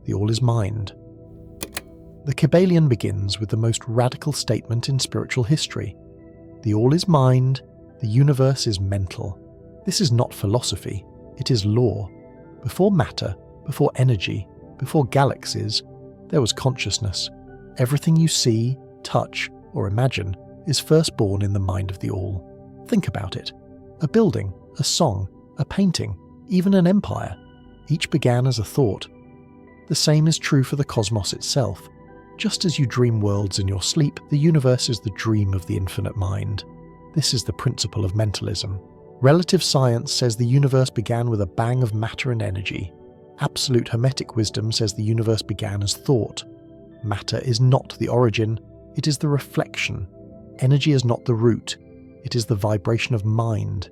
the all is mind. The Kybalion begins with the most radical statement in spiritual history. The all is mind, the universe is mental. This is not philosophy, it is law. Before matter, before energy, before galaxies, there was consciousness. Everything you see, touch, or imagine is first born in the mind of the all. Think about it. A building, a song, a painting, even an empire, each began as a thought. The same is true for the cosmos itself. Just as you dream worlds in your sleep, the universe is the dream of the infinite mind. This is the principle of mentalism. Relative science says the universe began with a bang of matter and energy. Absolute Hermetic wisdom says the universe began as thought. Matter is not the origin, it is the reflection. Energy is not the root, it is the vibration of mind.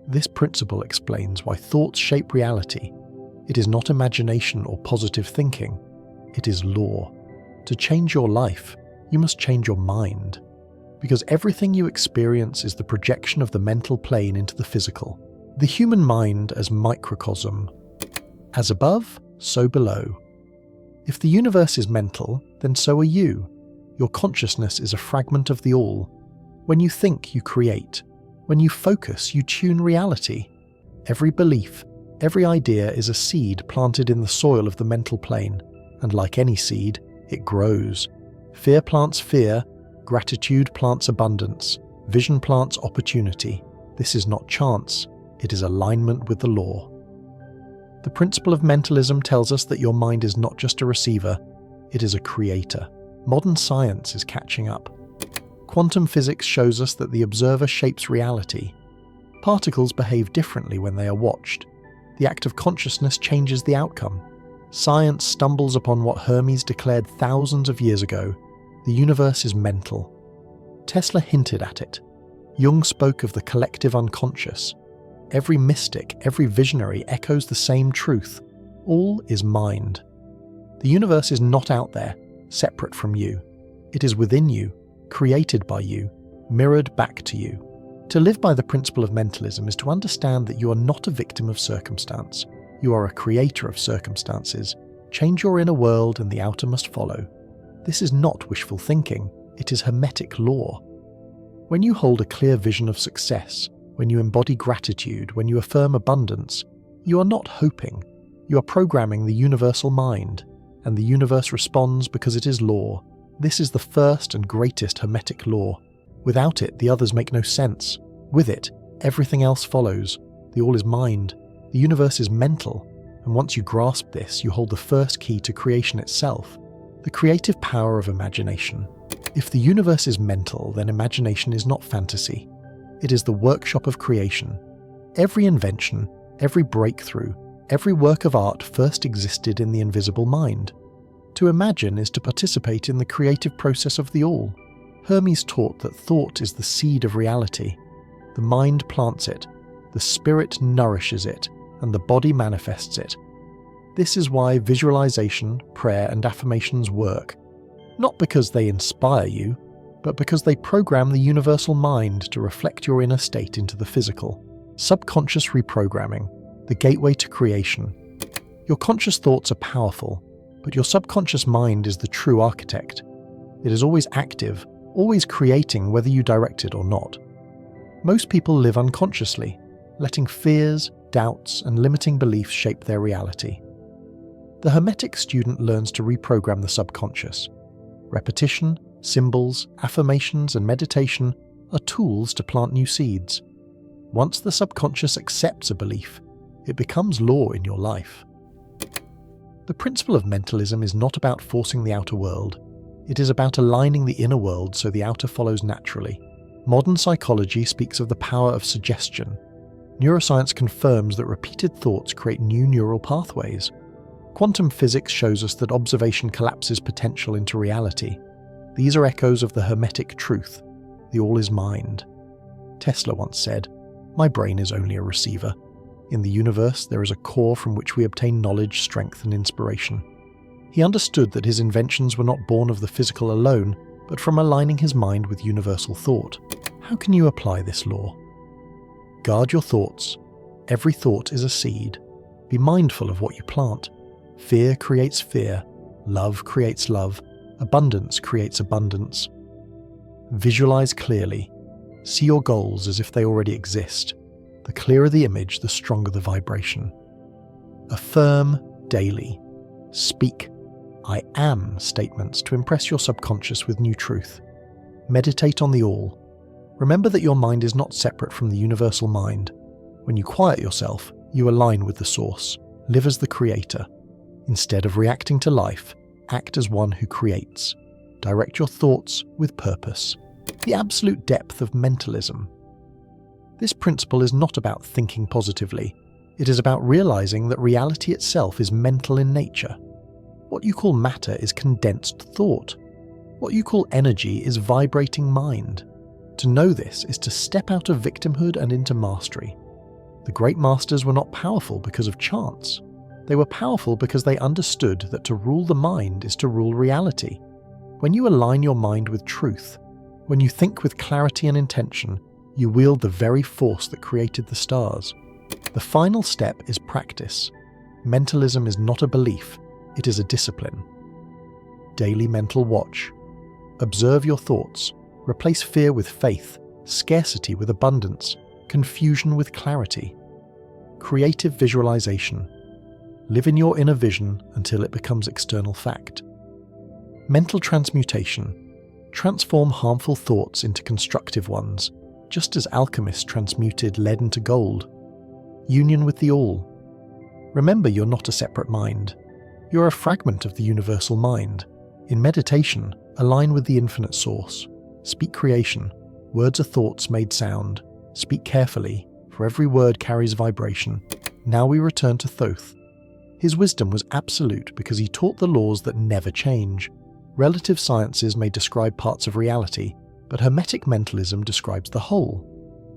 This principle explains why thoughts shape reality. It is not imagination or positive thinking, it is law. To change your life, you must change your mind. Because everything you experience is the projection of the mental plane into the physical. The human mind as microcosm. As above, so below. If the universe is mental, then so are you. Your consciousness is a fragment of the all. When you think, you create. When you focus, you tune reality. Every belief, every idea is a seed planted in the soil of the mental plane, and like any seed, it grows. Fear plants fear, gratitude plants abundance, vision plants opportunity. This is not chance, it is alignment with the law. The principle of mentalism tells us that your mind is not just a receiver, it is a creator. Modern science is catching up. Quantum physics shows us that the observer shapes reality. Particles behave differently when they are watched. The act of consciousness changes the outcome. Science stumbles upon what Hermes declared thousands of years ago. The universe is mental. Tesla hinted at it. Jung spoke of the collective unconscious. Every mystic, every visionary echoes the same truth. All is mind. The universe is not out there, separate from you. It is within you, created by you, mirrored back to you. To live by the principle of mentalism is to understand that you are not a victim of circumstance. You are a creator of circumstances. Change your inner world and the outer must follow. This is not wishful thinking, it is Hermetic law. When you hold a clear vision of success, when you embody gratitude, when you affirm abundance, you are not hoping, you are programming the universal mind, and the universe responds because it is law. This is the first and greatest Hermetic law. Without it, the others make no sense. With it, everything else follows. The all is mind. The universe is mental, and once you grasp this, you hold the first key to creation itself, the creative power of imagination. If the universe is mental, then imagination is not fantasy. It is the workshop of creation. Every invention, every breakthrough, every work of art first existed in the invisible mind. To imagine is to participate in the creative process of the all. Hermes taught that thought is the seed of reality. The mind plants it, the spirit nourishes it, and the body manifests it. This is why visualization, prayer, and affirmations work. Not because they inspire you, but because they program the universal mind to reflect your inner state into the physical. Subconscious reprogramming, the gateway to creation. Your conscious thoughts are powerful, but your subconscious mind is the true architect. It is always active, always creating whether you direct it or not. Most people live unconsciously, letting fears, doubts, and limiting beliefs shape their reality. The Hermetic student learns to reprogram the subconscious. Repetition, symbols, affirmations, and meditation are tools to plant new seeds. Once the subconscious accepts a belief, it becomes law in your life. The principle of mentalism is not about forcing the outer world. It is about aligning the inner world so the outer follows naturally. Modern psychology speaks of the power of suggestion. Neuroscience confirms that repeated thoughts create new neural pathways. Quantum physics shows us that observation collapses potential into reality. These are echoes of the Hermetic truth. The all is mind. Tesla once said, "My brain is only a receiver. In the universe, there is a core from which we obtain knowledge, strength, and inspiration." He understood that his inventions were not born of the physical alone, but from aligning his mind with universal thought. How can you apply this law? Guard your thoughts. Every thought is a seed. Be mindful of what you plant. Fear creates fear, love creates love, abundance creates abundance. Visualize clearly. See your goals as if they already exist. The clearer the image, the stronger the vibration. Affirm daily. Speak "I am" statements to impress your subconscious with new truth. Meditate on the all. Remember that your mind is not separate from the universal mind. When you quiet yourself, you align with the source. Live as the creator. Instead of reacting to life, act as one who creates. Direct your thoughts with purpose. The absolute depth of mentalism. This principle is not about thinking positively. It is about realizing that reality itself is mental in nature. What you call matter is condensed thought. What you call energy is vibrating mind. To know this is to step out of victimhood and into mastery. The great masters were not powerful because of chance. They were powerful because they understood that to rule the mind is to rule reality. When you align your mind with truth, when you think with clarity and intention, you wield the very force that created the stars. The final step is practice. Mentalism is not a belief, it is a discipline. Daily mental watch. Observe your thoughts. Replace fear with faith, scarcity with abundance, confusion with clarity. Creative visualization. Live in your inner vision until it becomes external fact. Mental transmutation. Transform harmful thoughts into constructive ones, just as alchemists transmuted lead into gold. Union with the all. Remember, you're not a separate mind. You're a fragment of the universal mind. In meditation, align with the infinite source. Speak creation. Words are thoughts made sound. Speak carefully, for every word carries vibration. Now we return to Thoth. His wisdom was absolute because he taught the laws that never change. Relative sciences may describe parts of reality, but Hermetic mentalism describes the whole.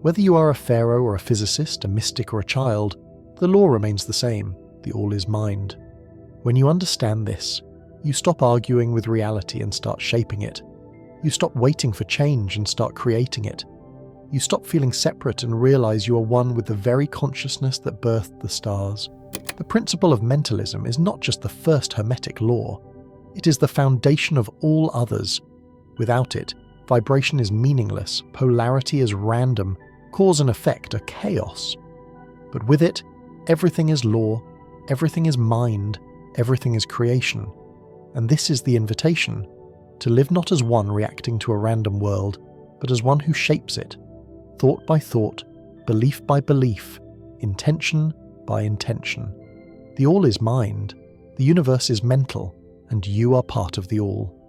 Whether you are a pharaoh or a physicist, a mystic or a child, the law remains the same. The all is mind. When you understand this, you stop arguing with reality and start shaping it. You stop waiting for change and start creating it. You stop feeling separate and realize you are one with the very consciousness that birthed the stars. The principle of mentalism is not just the first Hermetic law. It is the foundation of all others. Without it, vibration is meaningless, polarity is random, cause and effect are chaos. But with it, everything is law, everything is mind, everything is creation. And this is the invitation, to live not as one reacting to a random world, but as one who shapes it, thought by thought, belief by belief, intention by intention. The all is mind, the universe is mental, and you are part of the all.